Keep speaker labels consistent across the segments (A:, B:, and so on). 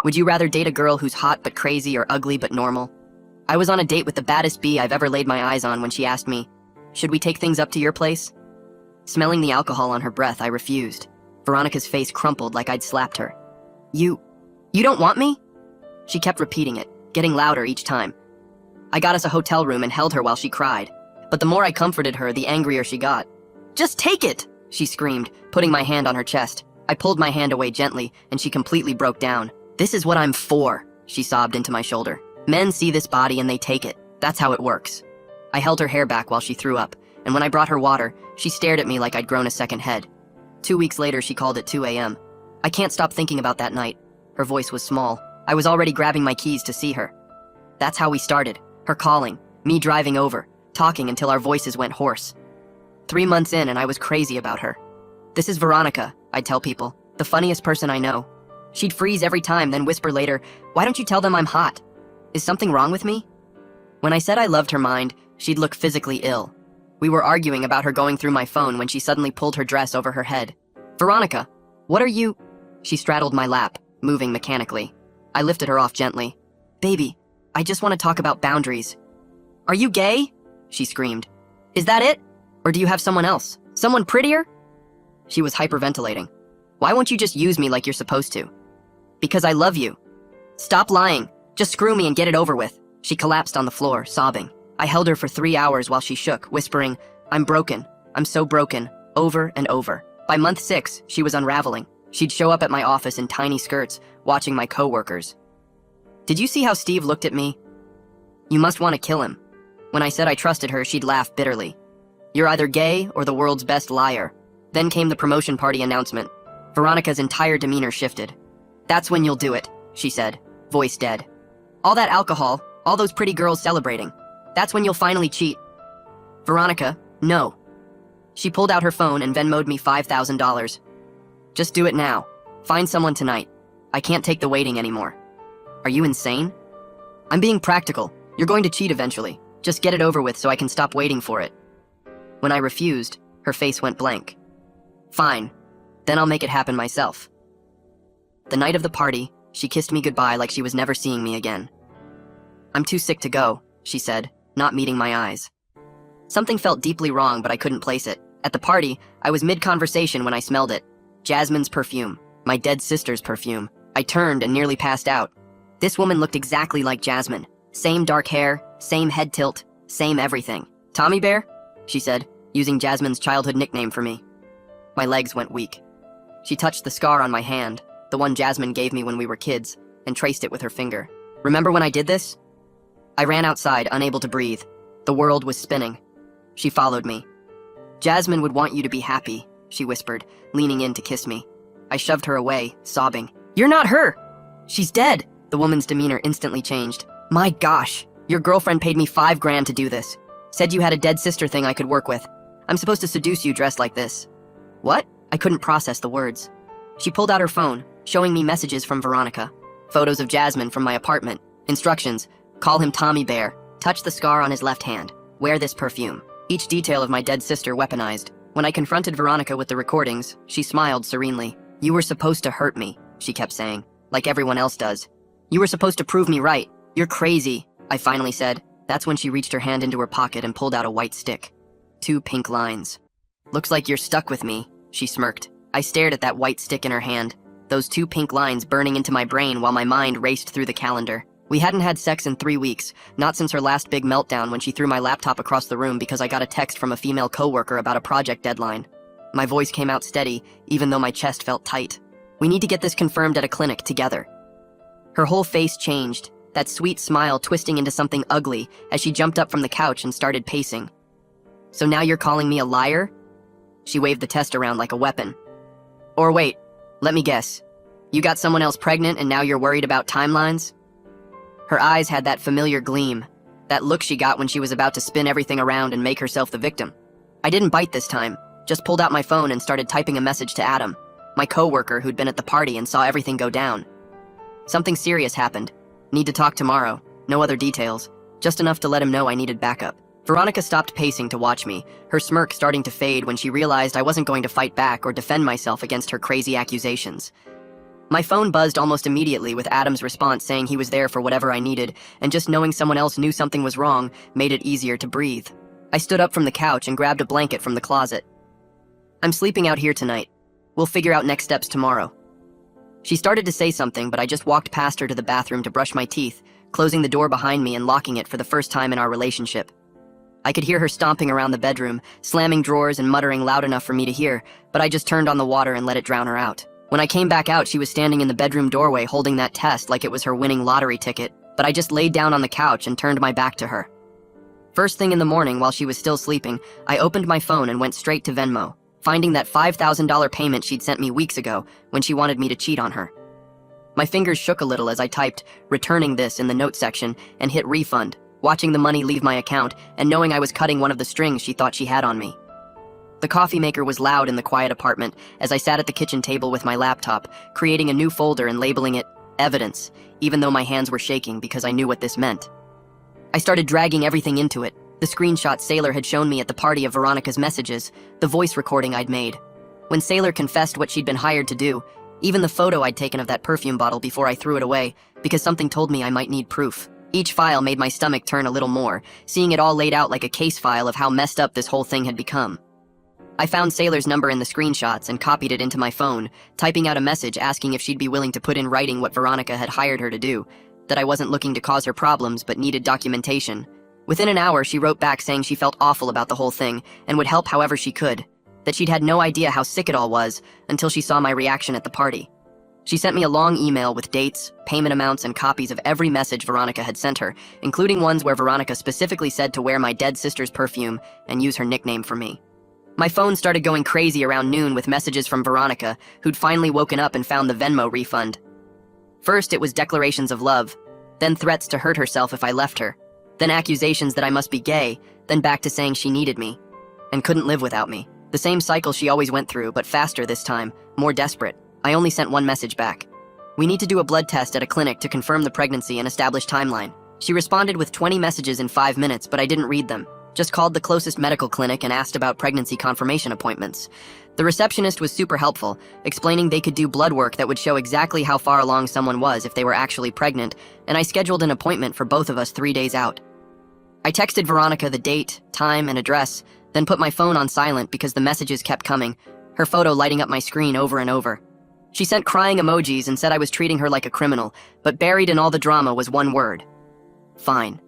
A: Would you rather date a girl who's hot but crazy or ugly but normal? I was on a date with the baddest bee I've ever laid my eyes on when she asked me, "Should we take things up to your place?" Smelling the alcohol on her breath, I refused. Veronica's face crumpled like I'd slapped her. You don't want me?" She kept repeating it, getting louder each time. I got us a hotel room and held her while she cried. But the more I comforted her, the angrier she got. "Just take it!" she screamed, putting my hand on her chest. I pulled my hand away gently, and she completely broke down. "This is what I'm for," she sobbed into my shoulder. "Men see this body and they take it. That's how it works." I held her hair back while she threw up, and when I brought her water, she stared at me like I'd grown a second head. 2 weeks later, she called at 2 a.m. I can't stop thinking about that night. Her voice was small. I was already grabbing my keys to see her. That's how we started. Her calling, me driving over, talking until our voices went hoarse. 3 months in and I was crazy about her. "This is Veronica," I'd tell people, "the funniest person I know." She'd freeze every time, then whisper later, "Why don't you tell them I'm hot? Is something wrong with me?" When I said I loved her mind, she'd look physically ill. We were arguing about her going through my phone when she suddenly pulled her dress over her head. "Veronica, what are you?" She straddled my lap, moving mechanically. I lifted her off gently. "Baby, I just want to talk about boundaries." "Are you gay?" she screamed. "Is that it? Or do you have someone else? Someone prettier?" She was hyperventilating. "Why won't you just use me like you're supposed to?" "Because I love you." "Stop lying. Just screw me and get it over with." She collapsed on the floor, sobbing. I held her for 3 hours while she shook, whispering, "I'm broken. I'm so broken," over and over. By month 6, she was unraveling. She'd show up at my office in tiny skirts, watching my coworkers. "Did you see how Steve looked at me? You must want to kill him." When I said I trusted her, she'd laugh bitterly. "You're either gay or the world's best liar." Then came the promotion party announcement. Veronica's entire demeanor shifted. "That's when you'll do it," she said, voice dead. "All that alcohol, all those pretty girls celebrating. That's when you'll finally cheat." "Veronica, no." She pulled out her phone and Venmo'd me $5,000. "Just do it now. Find someone tonight. I can't take the waiting anymore." "Are you insane?" "I'm being practical. You're going to cheat eventually. Just get it over with so I can stop waiting for it." When I refused, her face went blank. "Fine. Then I'll make it happen myself." The night of the party, she kissed me goodbye like she was never seeing me again. "I'm too sick to go," she said, not meeting my eyes. Something felt deeply wrong, but I couldn't place it. At the party, I was mid-conversation when I smelled it. Jasmine's perfume, my dead sister's perfume. I turned and nearly passed out. This woman looked exactly like Jasmine. Same dark hair, same head tilt, same everything. "Tommy Bear?" she said, using Jasmine's childhood nickname for me. My legs went weak. She touched the scar on my hand, the one Jasmine gave me when we were kids, and traced it with her finger. "Remember when I did this?" I ran outside, unable to breathe. The world was spinning. She followed me. "Jasmine would want you to be happy," she whispered, leaning in to kiss me. I shoved her away, sobbing. "You're not her! She's dead!" The woman's demeanor instantly changed. "My gosh, your girlfriend paid me $5,000 to do this. Said you had a dead sister thing I could work with. I'm supposed to seduce you dressed like this." "What?" I couldn't process the words. She pulled out her phone, showing me messages from Veronica. Photos of Jasmine from my apartment. Instructions: call him Tommy Bear. Touch the scar on his left hand. Wear this perfume. Each detail of my dead sister weaponized. When I confronted Veronica with the recordings, she smiled serenely. "You were supposed to hurt me," she kept saying, "like everyone else does. You were supposed to prove me right. You're crazy," I finally said. That's when she reached her hand into her pocket and pulled out a white stick. 2 pink lines. "Looks like you're stuck with me," she smirked. I stared at that white stick in her hand, those 2 pink lines burning into my brain while my mind raced through the calendar. We hadn't had sex in 3 weeks, not since her last big meltdown when she threw my laptop across the room because I got a text from a female coworker about a project deadline. My voice came out steady, even though my chest felt tight. "We need to get this confirmed at a clinic together." Her whole face changed, that sweet smile twisting into something ugly as she jumped up from the couch and started pacing. "So now you're calling me a liar?" She waved the test around like a weapon. "Or wait, let me guess. You got someone else pregnant and now you're worried about timelines?" Her eyes had that familiar gleam, that look she got when she was about to spin everything around and make herself the victim. I didn't bite this time, just pulled out my phone and started typing a message to Adam, my coworker who'd been at the party and saw everything go down. "Something serious happened. Need to talk tomorrow. No other details. Just enough to let him know I needed backup." Veronica stopped pacing to watch me, her smirk starting to fade when she realized I wasn't going to fight back or defend myself against her crazy accusations. My phone buzzed almost immediately with Adam's response saying he was there for whatever I needed, and just knowing someone else knew something was wrong made it easier to breathe. I stood up from the couch and grabbed a blanket from the closet. "I'm sleeping out here tonight. We'll figure out next steps tomorrow." She started to say something, but I just walked past her to the bathroom to brush my teeth, closing the door behind me and locking it for the first time in our relationship. I could hear her stomping around the bedroom, slamming drawers and muttering loud enough for me to hear, but I just turned on the water and let it drown her out. When I came back out, she was standing in the bedroom doorway holding that test like it was her winning lottery ticket, but I just laid down on the couch and turned my back to her. First thing in the morning, while she was still sleeping, I opened my phone and went straight to Venmo, finding that $5,000 payment she'd sent me weeks ago when she wanted me to cheat on her. My fingers shook a little as I typed, returning this in the note section, and hit refund, watching the money leave my account and knowing I was cutting one of the strings she thought she had on me. The coffee maker was loud in the quiet apartment as I sat at the kitchen table with my laptop, creating a new folder and labeling it Evidence, even though my hands were shaking because I knew what this meant. I started dragging everything into it. The screenshot Saylor had shown me at the party of Veronica's messages, the voice recording I'd made. When Saylor confessed what she'd been hired to do, even the photo I'd taken of that perfume bottle before I threw it away, because something told me I might need proof. Each file made my stomach turn a little more, seeing it all laid out like a case file of how messed up this whole thing had become. I found Saylor's number in the screenshots and copied it into my phone, typing out a message asking if she'd be willing to put in writing what Veronica had hired her to do, that I wasn't looking to cause her problems but needed documentation. Within an hour, she wrote back saying she felt awful about the whole thing and would help however she could, that she'd had no idea how sick it all was until she saw my reaction at the party. She sent me a long email with dates, payment amounts, and copies of every message Veronica had sent her, including ones where Veronica specifically said to wear my dead sister's perfume and use her nickname for me. My phone started going crazy around noon with messages from Veronica, who'd finally woken up and found the Venmo refund. First, it was declarations of love, then threats to hurt herself if I left her, then accusations that I must be gay, then back to saying she needed me and couldn't live without me. The same cycle she always went through, but faster this time, more desperate. I only sent one message back. "We need to do a blood test at a clinic to confirm the pregnancy and establish timeline." She responded with 20 messages in 5 minutes, but I didn't read them. Just called the closest medical clinic and asked about pregnancy confirmation appointments. The receptionist was super helpful, explaining they could do blood work that would show exactly how far along someone was if they were actually pregnant, and I scheduled an appointment for both of us 3 days out. I texted Veronica the date, time, and address, then put my phone on silent because the messages kept coming, her photo lighting up my screen over and over. She sent crying emojis and said I was treating her like a criminal, but buried in all the drama was one word: fine.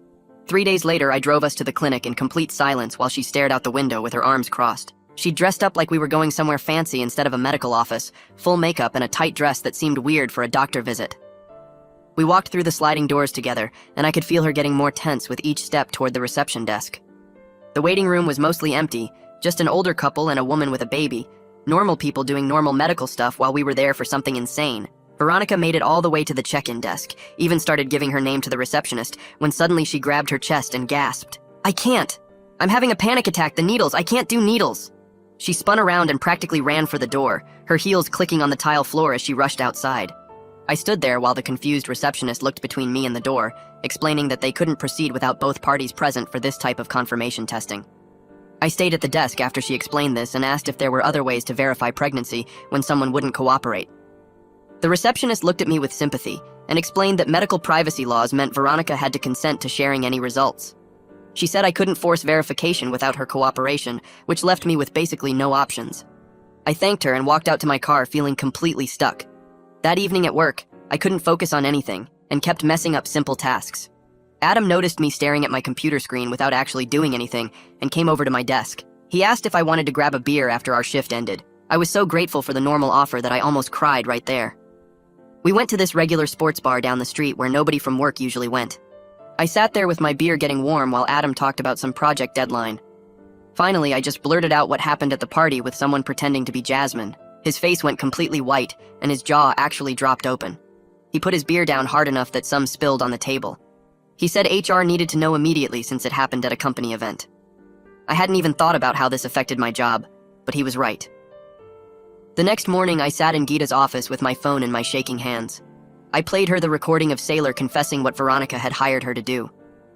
A: 3 days later, I drove us to the clinic in complete silence while she stared out the window with her arms crossed. She dressed up like we were going somewhere fancy instead of a medical office, full makeup and a tight dress that seemed weird for a doctor visit. We walked through the sliding doors together, and I could feel her getting more tense with each step toward the reception desk. The waiting room was mostly empty, just an older couple and a woman with a baby, normal people doing normal medical stuff while we were there for something insane. Veronica made it all the way to the check-in desk, even started giving her name to the receptionist, when suddenly she grabbed her chest and gasped, "I can't! I'm having a panic attack, the needles, I can't do needles!" She spun around and practically ran for the door, her heels clicking on the tile floor as she rushed outside. I stood there while the confused receptionist looked between me and the door, explaining that they couldn't proceed without both parties present for this type of confirmation testing. I stayed at the desk after she explained this and asked if there were other ways to verify pregnancy when someone wouldn't cooperate. The receptionist looked at me with sympathy and explained that medical privacy laws meant Veronica had to consent to sharing any results. She said I couldn't force verification without her cooperation, which left me with basically no options. I thanked her and walked out to my car feeling completely stuck. That evening at work, I couldn't focus on anything and kept messing up simple tasks. Adam noticed me staring at my computer screen without actually doing anything and came over to my desk. He asked if I wanted to grab a beer after our shift ended. I was so grateful for the normal offer that I almost cried right there. We went to this regular sports bar down the street where nobody from work usually went. I sat there with my beer getting warm while Adam talked about some project deadline. Finally, I just blurted out what happened at the party with someone pretending to be Jasmine. His face went completely white, and his jaw actually dropped open. He put his beer down hard enough that some spilled on the table. He said HR needed to know immediately since it happened at a company event. I hadn't even thought about how this affected my job, but he was right. The next morning, I sat in Geeta's office with my phone in my shaking hands. I played her the recording of Saylor confessing what Veronica had hired her to do.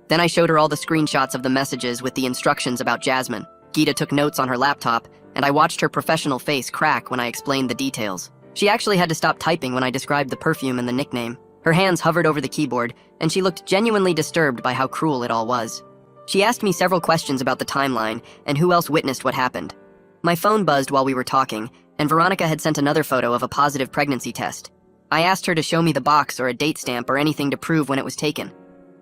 A: Then I showed her all the screenshots of the messages with the instructions about Jasmine. Geeta took notes on her laptop, and I watched her professional face crack when I explained the details. She actually had to stop typing when I described the perfume and the nickname. Her hands hovered over the keyboard, and she looked genuinely disturbed by how cruel it all was. She asked me several questions about the timeline and who else witnessed what happened. My phone buzzed while we were talking, and Veronica had sent another photo of a positive pregnancy test. I asked her to show me the box or a date stamp or anything to prove when it was taken.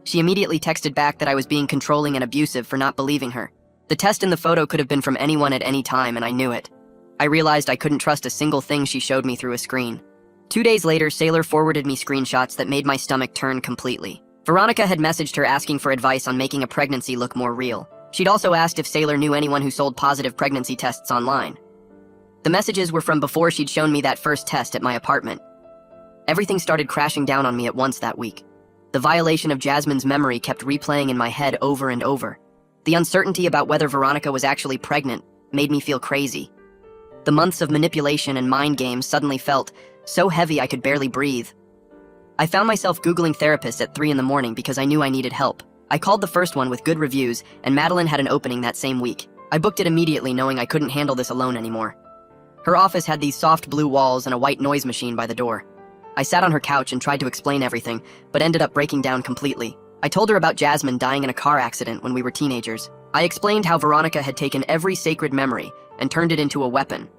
A: She immediately texted back that I was being controlling and abusive for not believing her. The test in the photo could have been from anyone at any time, and I knew it. I realized I couldn't trust a single thing she showed me through a screen. 2 days later, Sailor forwarded me screenshots that made my stomach turn completely. Veronica had messaged her asking for advice on making a pregnancy look more real. She'd also asked if Sailor knew anyone who sold positive pregnancy tests online. The messages were from before she'd shown me that first test at my apartment. Everything started crashing down on me at once that week. The violation of Jasmine's memory kept replaying in my head over and over. The uncertainty about whether Veronica was actually pregnant made me feel crazy. The months of manipulation and mind games suddenly felt so heavy I could barely breathe. I found myself Googling therapists at 3 in the morning because I knew I needed help. I called the first one with good reviews, and Madeline had an opening that same week. I booked it immediately knowing I couldn't handle this alone anymore. Her office had these soft blue walls and a white noise machine by the door. I sat on her couch and tried to explain everything, but ended up breaking down completely. I told her about Jasmine dying in a car accident when we were teenagers. I explained how Veronica had taken every sacred memory and turned it into a weapon.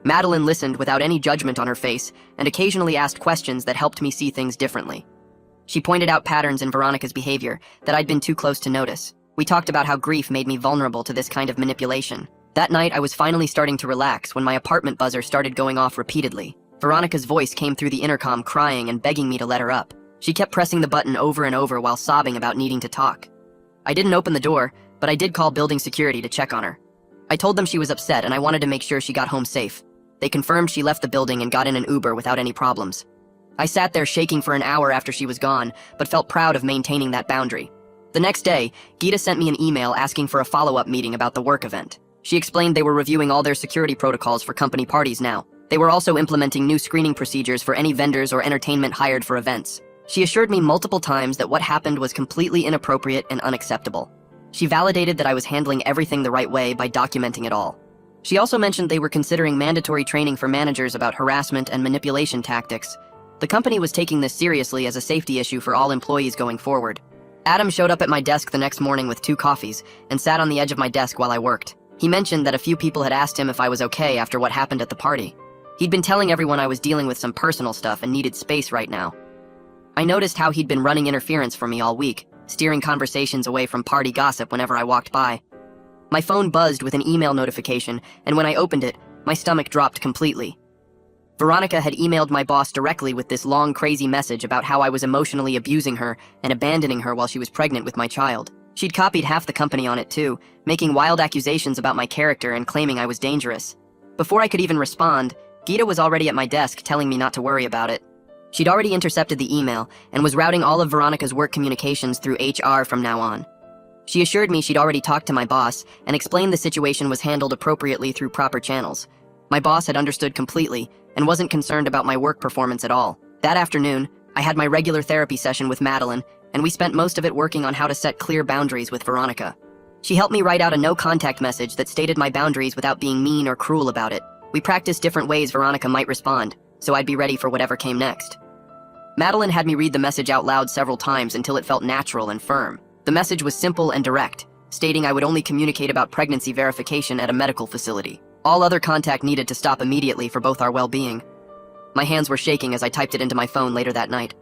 A: Madeline listened without any judgment on her face and occasionally asked questions that helped me see things differently. She pointed out patterns in Veronica's behavior that I'd been too close to notice. We talked about how grief made me vulnerable to this kind of manipulation. That night, I was finally starting to relax when my apartment buzzer started going off repeatedly. Veronica's voice came through the intercom crying and begging me to let her up. She kept pressing the button over and over while sobbing about needing to talk. I didn't open the door, but I did call building security to check on her. I told them she was upset and I wanted to make sure she got home safe. They confirmed she left the building and got in an Uber without any problems. I sat there shaking for an hour after she was gone, but felt proud of maintaining that boundary. The next day, Geeta sent me an email asking for a follow-up meeting about the work event. She explained they were reviewing all their security protocols for company parties now. They were also implementing new screening procedures for any vendors or entertainment hired for events. She assured me multiple times that what happened was completely inappropriate and unacceptable. She validated that I was handling everything the right way by documenting it all. She also mentioned they were considering mandatory training for managers about harassment and manipulation tactics. The company was taking this seriously as a safety issue for all employees going forward. Adam showed up at my desk the next morning with 2 coffees and sat on the edge of my desk while I worked. He mentioned that a few people had asked him if I was okay after what happened at the party. He'd been telling everyone I was dealing with some personal stuff and needed space right now. I noticed how he'd been running interference for me all week, steering conversations away from party gossip whenever I walked by. My phone buzzed with an email notification, and when I opened it, my stomach dropped completely. Veronica had emailed my boss directly with this long, crazy message about how I was emotionally abusing her and abandoning her while she was pregnant with my child. She'd copied half the company on it too, making wild accusations about my character and claiming I was dangerous. Before I could even respond, Geeta was already at my desk telling me not to worry about it. She'd already intercepted the email and was routing all of Veronica's work communications through HR from now on. She assured me she'd already talked to my boss and explained the situation was handled appropriately through proper channels. My boss had understood completely and wasn't concerned about my work performance at all. That afternoon, I had my regular therapy session with Madeline, and we spent most of it working on how to set clear boundaries with Veronica. She helped me write out a no-contact message that stated my boundaries without being mean or cruel about it. We practiced different ways Veronica might respond, so I'd be ready for whatever came next. Madeline had me read the message out loud several times until it felt natural and firm. The message was simple and direct, stating I would only communicate about pregnancy verification at a medical facility. All other contact needed to stop immediately for both our well-being. My hands were shaking as I typed it into my phone later that night.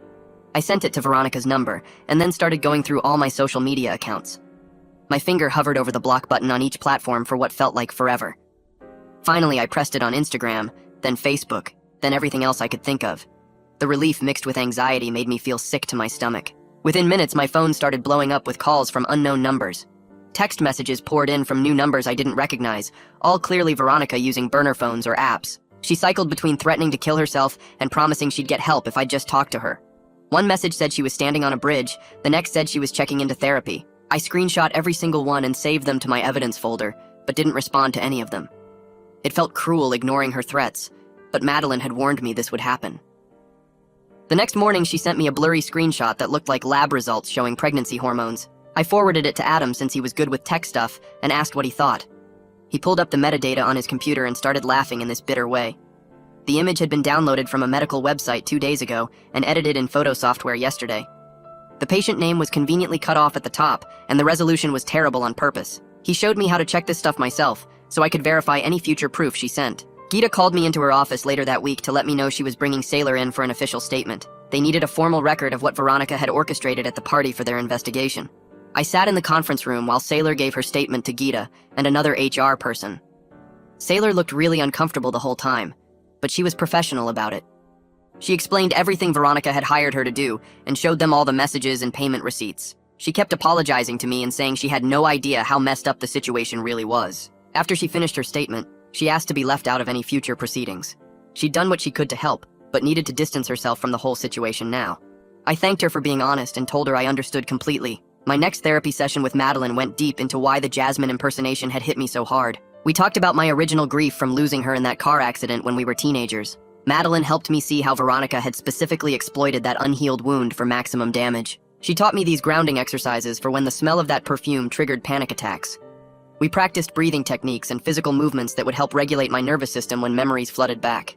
A: I sent it to Veronica's number, and then started going through all my social media accounts. My finger hovered over the block button on each platform for what felt like forever. Finally, I pressed it on Instagram, then Facebook, then everything else I could think of. The relief mixed with anxiety made me feel sick to my stomach. Within minutes, my phone started blowing up with calls from unknown numbers. Text messages poured in from new numbers I didn't recognize, all clearly Veronica using burner phones or apps. She cycled between threatening to kill herself and promising she'd get help if I'd just talk to her. One message said she was standing on a bridge, the next said she was checking into therapy. I screenshot every single one and saved them to my evidence folder, but didn't respond to any of them. It felt cruel ignoring her threats, but Madeline had warned me this would happen. The next morning, she sent me a blurry screenshot that looked like lab results showing pregnancy hormones. I forwarded it to Adam since he was good with tech stuff and asked what he thought. He pulled up the metadata on his computer and started laughing in this bitter way. The image had been downloaded from a medical website 2 days ago and edited in photo software yesterday. The patient name was conveniently cut off at the top, and the resolution was terrible on purpose. He showed me how to check this stuff myself, so I could verify any future proof she sent. Geeta called me into her office later that week to let me know she was bringing Sailor in for an official statement. They needed a formal record of what Veronica had orchestrated at the party for their investigation. I sat in the conference room while Sailor gave her statement to Geeta and another HR person. Sailor looked really uncomfortable the whole time, but she was professional about it. She explained everything Veronica had hired her to do and showed them all the messages and payment receipts. She kept apologizing to me and saying she had no idea how messed up the situation really was. After she finished her statement, she asked to be left out of any future proceedings. She'd done what she could to help, but needed to distance herself from the whole situation now. I thanked her for being honest and told her I understood completely. My next therapy session with Madeline went deep into why the Jasmine impersonation had hit me so hard. We talked about my original grief from losing her in that car accident when we were teenagers. Madeline helped me see how Veronica had specifically exploited that unhealed wound for maximum damage. She taught me these grounding exercises for when the smell of that perfume triggered panic attacks. We practiced breathing techniques and physical movements that would help regulate my nervous system when memories flooded back.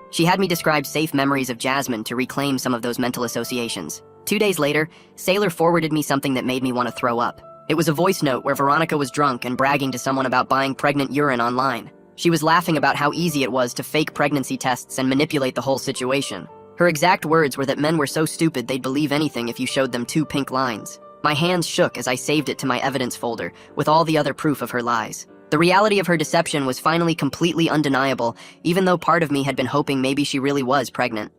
A: She had me describe safe memories of Jasmine to reclaim some of those mental associations. 2 days later, Sailor forwarded me something that made me want to throw up. It was a voice note where Veronica was drunk and bragging to someone about buying pregnant urine online. She was laughing about how easy it was to fake pregnancy tests and manipulate the whole situation. Her exact words were that men were so stupid they'd believe anything if you showed them 2 pink lines. My hands shook as I saved it to my evidence folder, with all the other proof of her lies. The reality of her deception was finally completely undeniable, even though part of me had been hoping maybe she really was pregnant.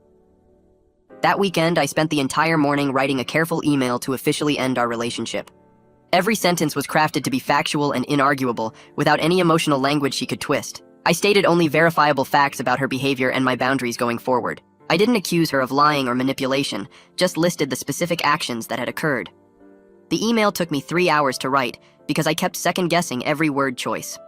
A: That weekend, I spent the entire morning writing a careful email to officially end our relationship. Every sentence was crafted to be factual and inarguable, without any emotional language she could twist. I stated only verifiable facts about her behavior and my boundaries going forward. I didn't accuse her of lying or manipulation, just listed the specific actions that had occurred. The email took me 3 hours to write because I kept second-guessing every word choice.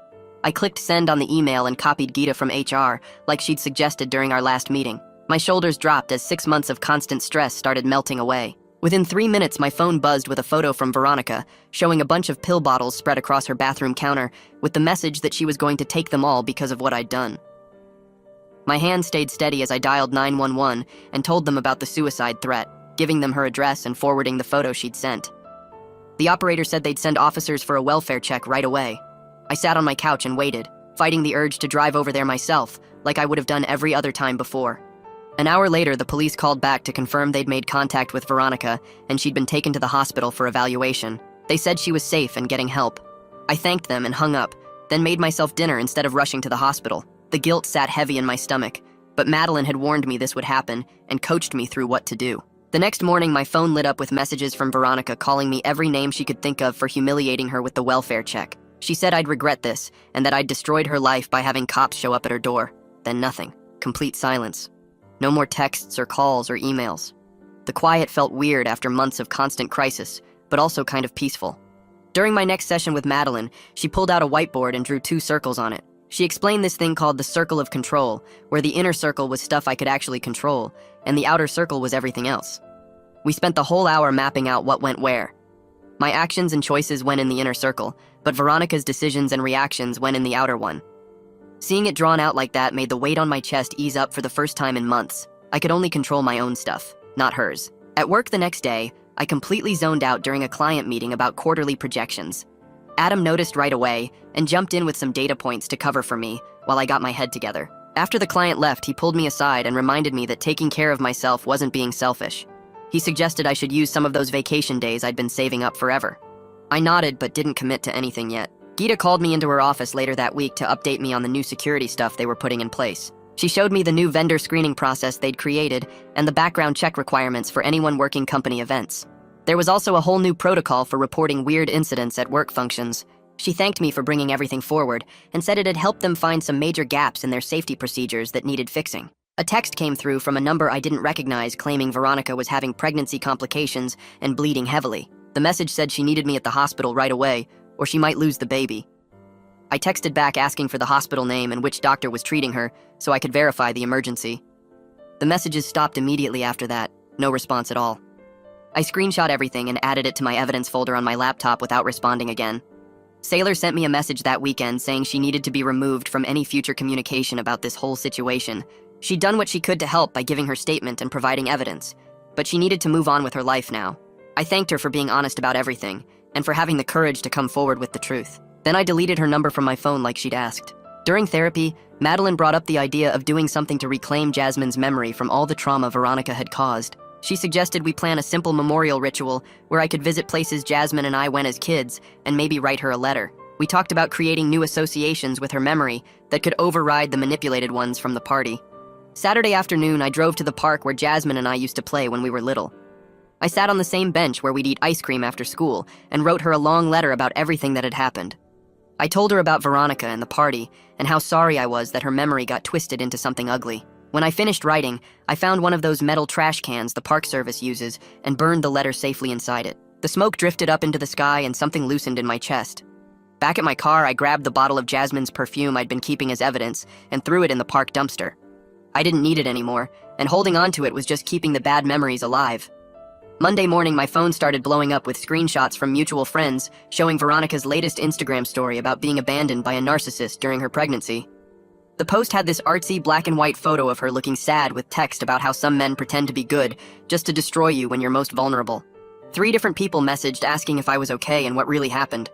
A: I clicked send on the email and copied Geeta from HR, like she'd suggested during our last meeting. My shoulders dropped as 6 months of constant stress started melting away. Within 3 minutes, my phone buzzed with a photo from Veronica, showing a bunch of pill bottles spread across her bathroom counter, with the message that she was going to take them all because of what I'd done. My hand stayed steady as I dialed 911 and told them about the suicide threat, giving them her address and forwarding the photo she'd sent. The operator said they'd send officers for a welfare check right away. I sat on my couch and waited, fighting the urge to drive over there myself, like I would have done every other time before. An hour later, the police called back to confirm they'd made contact with Veronica and she'd been taken to the hospital for evaluation. They said she was safe and getting help. I thanked them and hung up, then made myself dinner instead of rushing to the hospital. The guilt sat heavy in my stomach, but Madeline had warned me this would happen and coached me through what to do. The next morning, my phone lit up with messages from Veronica calling me every name she could think of for humiliating her with the welfare check. She said I'd regret this and that I'd destroyed her life by having cops show up at her door. Then nothing. Complete silence. No more texts or calls or emails. The quiet felt weird after months of constant crisis, but also kind of peaceful. During my next session with Madeline, she pulled out a whiteboard and drew 2 circles on it. She explained this thing called the circle of control, where the inner circle was stuff I could actually control, and the outer circle was everything else. We spent the whole hour mapping out what went where. My actions and choices went in the inner circle, but Veronica's decisions and reactions went in the outer one. Seeing it drawn out like that made the weight on my chest ease up for the first time in months. I could only control my own stuff, not hers. At work the next day, I completely zoned out during a client meeting about quarterly projections. Adam noticed right away and jumped in with some data points to cover for me while I got my head together. After the client left, he pulled me aside and reminded me that taking care of myself wasn't being selfish. He suggested I should use some of those vacation days I'd been saving up forever. I nodded but didn't commit to anything yet. Geeta called me into her office later that week to update me on the new security stuff they were putting in place. She showed me the new vendor screening process they'd created and the background check requirements for anyone working company events. There was also a whole new protocol for reporting weird incidents at work functions. She thanked me for bringing everything forward and said it had helped them find some major gaps in their safety procedures that needed fixing. A text came through from a number I didn't recognize claiming Veronica was having pregnancy complications and bleeding heavily. The message said she needed me at the hospital right away, or she might lose the baby. I texted back asking for the hospital name and which doctor was treating her so I could verify the emergency. The messages stopped immediately after that, no response at all. I screenshot everything and added it to my evidence folder on my laptop without responding again. Sailor sent me a message that weekend saying she needed to be removed from any future communication about this whole situation, She'd done what she could to help by giving her statement and providing evidence, but she needed to move on with her life now. I thanked her for being honest about everything, and for having the courage to come forward with the truth. Then I deleted her number from my phone like she'd asked. During therapy, Madeline brought up the idea of doing something to reclaim Jasmine's memory from all the trauma Veronica had caused. She suggested we plan a simple memorial ritual where I could visit places Jasmine and I went as kids and maybe write her a letter. We talked about creating new associations with her memory that could override the manipulated ones from the party. Saturday afternoon, I drove to the park where Jasmine and I used to play when we were little. I sat on the same bench where we'd eat ice cream after school and wrote her a long letter about everything that had happened. I told her about Veronica and the party and how sorry I was that her memory got twisted into something ugly. When I finished writing, I found one of those metal trash cans the Park Service uses and burned the letter safely inside it. The smoke drifted up into the sky and something loosened in my chest. Back at my car, I grabbed the bottle of Jasmine's perfume I'd been keeping as evidence and threw it in the park dumpster. I didn't need it anymore, and holding on to it was just keeping the bad memories alive. Monday morning, my phone started blowing up with screenshots from mutual friends showing Veronica's latest Instagram story about being abandoned by a narcissist during her pregnancy. The post had this artsy black and white photo of her looking sad with text about how some men pretend to be good just to destroy you when you're most vulnerable. 3 different people messaged asking if I was okay and what really happened.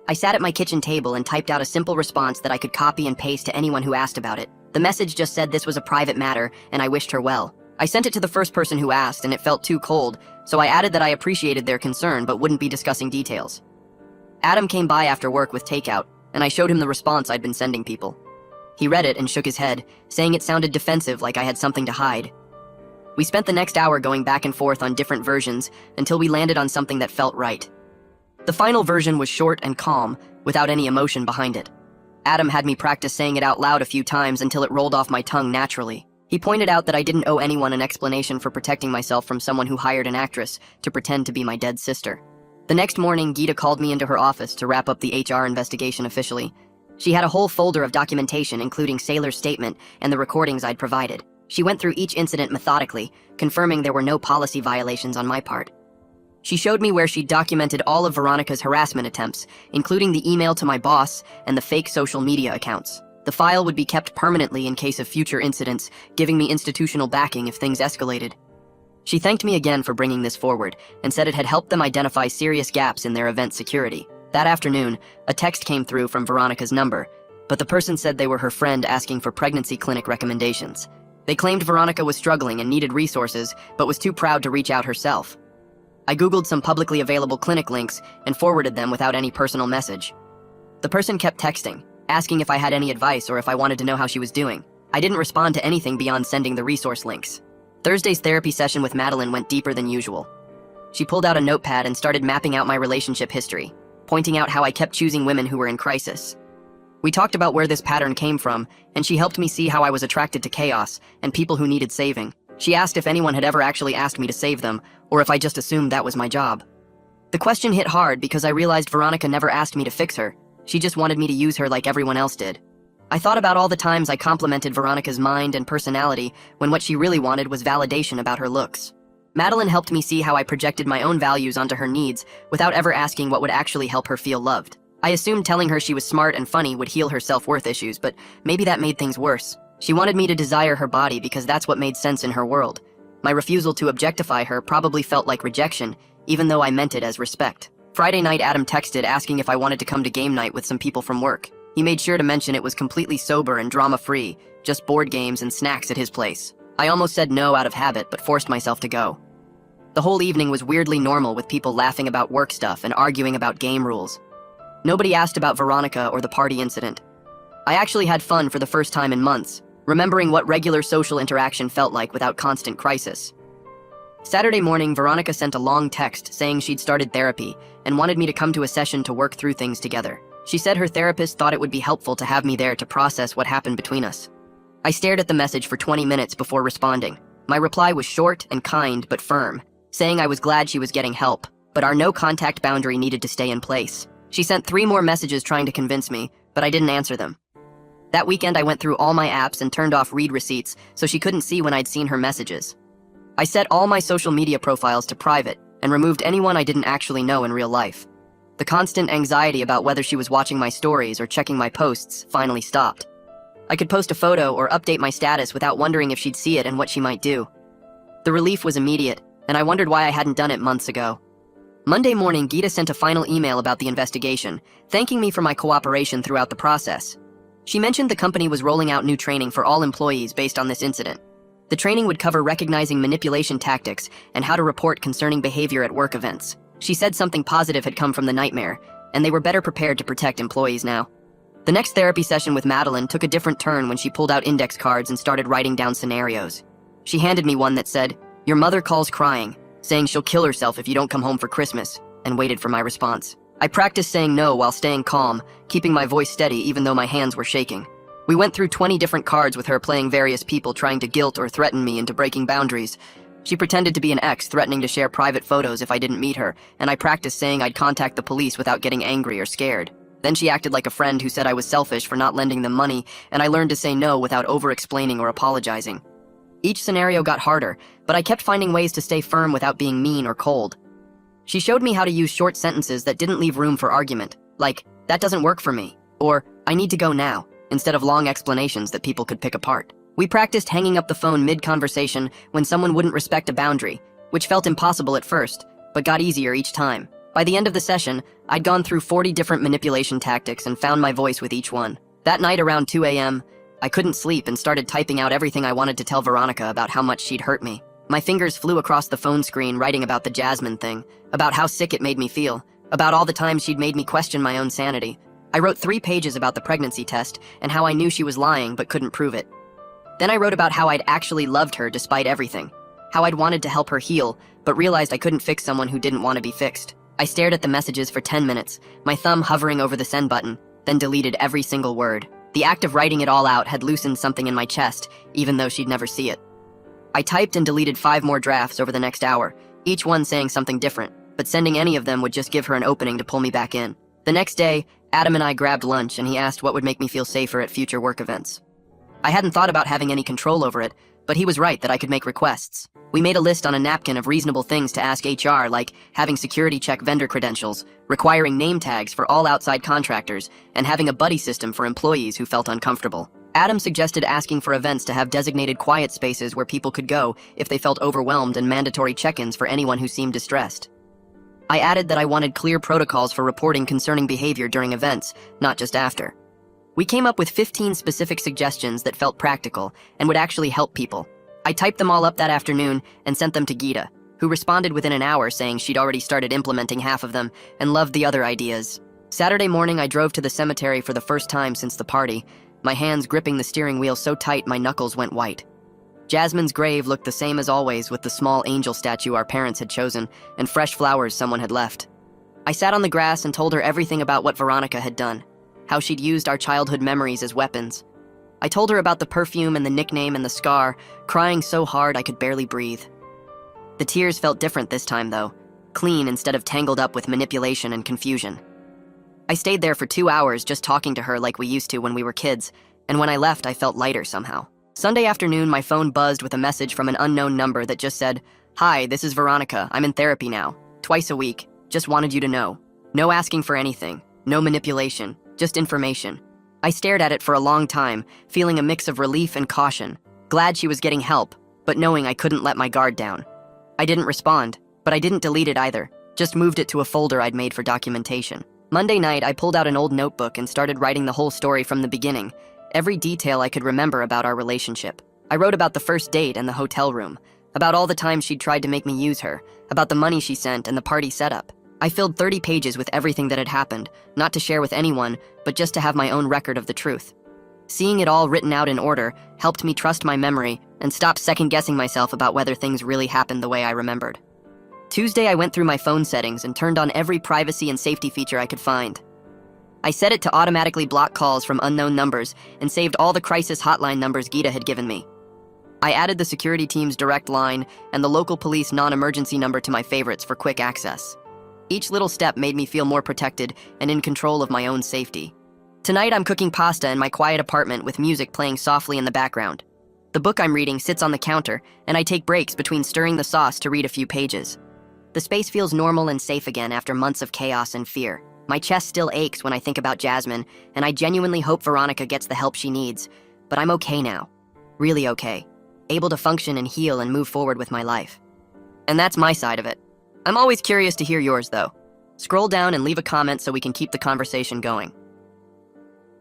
A: I sat at my kitchen table and typed out a simple response that I could copy and paste to anyone who asked about it. The message just said this was a private matter and I wished her well. I sent it to the first person who asked and it felt too cold, so I added that I appreciated their concern but wouldn't be discussing details. Adam came by after work with takeout, and I showed him the response I'd been sending people. He read it and shook his head, saying it sounded defensive, like I had something to hide. We spent the next hour going back and forth on different versions until we landed on something that felt right. The final version was short and calm, without any emotion behind it. Adam had me practice saying it out loud a few times until it rolled off my tongue naturally. He pointed out that I didn't owe anyone an explanation for protecting myself from someone who hired an actress to pretend to be my dead sister. The next morning, Geeta called me into her office to wrap up the HR investigation officially. She had a whole folder of documentation, including Sailor's statement and the recordings I'd provided. She went through each incident methodically, confirming there were no policy violations on my part. She showed me where she'd documented all of Veronica's harassment attempts, including the email to my boss and the fake social media accounts. The file would be kept permanently in case of future incidents, giving me institutional backing if things escalated. She thanked me again for bringing this forward and said it had helped them identify serious gaps in their event security. That afternoon, a text came through from Veronica's number, but the person said they were her friend asking for pregnancy clinic recommendations. They claimed Veronica was struggling and needed resources, but was too proud to reach out herself. I Googled some publicly available clinic links and forwarded them without any personal message. The person kept texting, asking if I had any advice or if I wanted to know how she was doing. I didn't respond to anything beyond sending the resource links. Thursday's therapy session with Madeline went deeper than usual. She pulled out a notepad and started mapping out my relationship history, pointing out how I kept choosing women who were in crisis. We talked about where this pattern came from, and she helped me see how I was attracted to chaos and people who needed saving. She asked if anyone had ever actually asked me to save them, or if I just assumed that was my job. The question hit hard because I realized Veronica never asked me to fix her. She just wanted me to use her like everyone else did. I thought about all the times I complimented Veronica's mind and personality when what she really wanted was validation about her looks. Madeline helped me see how I projected my own values onto her needs without ever asking what would actually help her feel loved. I assumed telling her she was smart and funny would heal her self-worth issues, but maybe that made things worse. She wanted me to desire her body because that's what made sense in her world. My refusal to objectify her probably felt like rejection, even though I meant it as respect. Friday night, Adam texted asking if I wanted to come to game night with some people from work. He made sure to mention it was completely sober and drama-free, just board games and snacks at his place. I almost said no out of habit, but forced myself to go. The whole evening was weirdly normal, with people laughing about work stuff and arguing about game rules. Nobody asked about Veronica or the party incident. I actually had fun for the first time in months, remembering what regular social interaction felt like without constant crisis. Saturday morning, Veronica sent a long text saying she'd started therapy and wanted me to come to a session to work through things together. She said her therapist thought it would be helpful to have me there to process what happened between us. I stared at the message for 20 minutes before responding. My reply was short and kind but firm, saying I was glad she was getting help, but our no-contact boundary needed to stay in place. She sent 3 more messages trying to convince me, but I didn't answer them. That weekend, I went through all my apps and turned off read receipts so she couldn't see when I'd seen her messages. I set all my social media profiles to private and removed anyone I didn't actually know in real life. The constant anxiety about whether she was watching my stories or checking my posts finally stopped. I could post a photo or update my status without wondering if she'd see it and what she might do. The relief was immediate, and I wondered why I hadn't done it months ago. Monday morning, Geeta sent a final email about the investigation, thanking me for my cooperation throughout the process. She mentioned the company was rolling out new training for all employees based on this incident. The training would cover recognizing manipulation tactics and how to report concerning behavior at work events. She said something positive had come from the nightmare, and they were better prepared to protect employees now. The next therapy session with Madeline took a different turn when she pulled out index cards and started writing down scenarios. She handed me one that said, "Your mother calls crying, saying she'll kill herself if you don't come home for Christmas," and waited for my response. I practiced saying no while staying calm, keeping my voice steady even though my hands were shaking. We went through 20 different cards with her playing various people trying to guilt or threaten me into breaking boundaries. She pretended to be an ex threatening to share private photos if I didn't meet her, and I practiced saying I'd contact the police without getting angry or scared. Then she acted like a friend who said I was selfish for not lending them money, and I learned to say no without over-explaining or apologizing. Each scenario got harder, but I kept finding ways to stay firm without being mean or cold. She showed me how to use short sentences that didn't leave room for argument, like, "That doesn't work for me," or "I need to go now," instead of long explanations that people could pick apart. We practiced hanging up the phone mid-conversation when someone wouldn't respect a boundary, which felt impossible at first, but got easier each time. By the end of the session, I'd gone through 40 different manipulation tactics and found my voice with each one. That night around 2 a.m., I couldn't sleep and started typing out everything I wanted to tell Veronica about how much she'd hurt me. My fingers flew across the phone screen writing about the Jasmine thing, about how sick it made me feel, about all the times she'd made me question my own sanity. I wrote 3 pages about the pregnancy test and how I knew she was lying but couldn't prove it. Then I wrote about how I'd actually loved her despite everything, how I'd wanted to help her heal, but realized I couldn't fix someone who didn't want to be fixed. I stared at the messages for 10 minutes, my thumb hovering over the send button, then deleted every single word. The act of writing it all out had loosened something in my chest, even though she'd never see it. I typed and deleted 5 more drafts over the next hour, each one saying something different, but sending any of them would just give her an opening to pull me back in. The next day, Adam and I grabbed lunch and he asked what would make me feel safer at future work events. I hadn't thought about having any control over it, but he was right that I could make requests. We made a list on a napkin of reasonable things to ask HR, like having security check vendor credentials, requiring name tags for all outside contractors, and having a buddy system for employees who felt uncomfortable. Adam suggested asking for events to have designated quiet spaces where people could go if they felt overwhelmed and mandatory check-ins for anyone who seemed distressed. I added that I wanted clear protocols for reporting concerning behavior during events, not just after. We came up with 15 specific suggestions that felt practical and would actually help people. I typed them all up that afternoon and sent them to Geeta, who responded within an hour saying she'd already started implementing half of them and loved the other ideas. Saturday morning, I drove to the cemetery for the first time since the party, my hands gripping the steering wheel so tight my knuckles went white. Jasmine's grave looked the same as always, with the small angel statue our parents had chosen and fresh flowers someone had left. I sat on the grass and told her everything about what Veronica had done, how she'd used our childhood memories as weapons. I told her about the perfume and the nickname and the scar, crying so hard I could barely breathe. The tears felt different this time, though, clean instead of tangled up with manipulation and confusion. I stayed there for 2 hours just talking to her like we used to when we were kids, and when I left, I felt lighter somehow. Sunday afternoon, my phone buzzed with a message from an unknown number that just said, "Hi, this is Veronica. I'm in therapy now. Twice a week. Just wanted you to know. No asking for anything. No manipulation. Just information." I stared at it for a long time, feeling a mix of relief and caution, glad she was getting help, but knowing I couldn't let my guard down. I didn't respond, but I didn't delete it either, just moved it to a folder I'd made for documentation. Monday night, I pulled out an old notebook and started writing the whole story from the beginning, every detail I could remember about our relationship. I wrote about the first date and the hotel room, about all the times she'd tried to make me use her, about the money she sent and the party setup. I filled 30 pages with everything that had happened, not to share with anyone, but just to have my own record of the truth. Seeing it all written out in order helped me trust my memory and stop second-guessing myself about whether things really happened the way I remembered. Tuesday, I went through my phone settings and turned on every privacy and safety feature I could find. I set it to automatically block calls from unknown numbers and saved all the crisis hotline numbers Geeta had given me. I added the security team's direct line and the local police non-emergency number to my favorites for quick access. Each little step made me feel more protected and in control of my own safety. Tonight, I'm cooking pasta in my quiet apartment with music playing softly in the background. The book I'm reading sits on the counter, and I take breaks between stirring the sauce to read a few pages. The space feels normal and safe again after months of chaos and fear. My chest still aches when I think about Jasmine, and I genuinely hope Veronica gets the help she needs, but I'm okay now. Really okay. Able to function and heal and move forward with my life. And that's my side of it. I'm always curious to hear yours, though. Scroll down and leave a comment so we can keep the conversation going.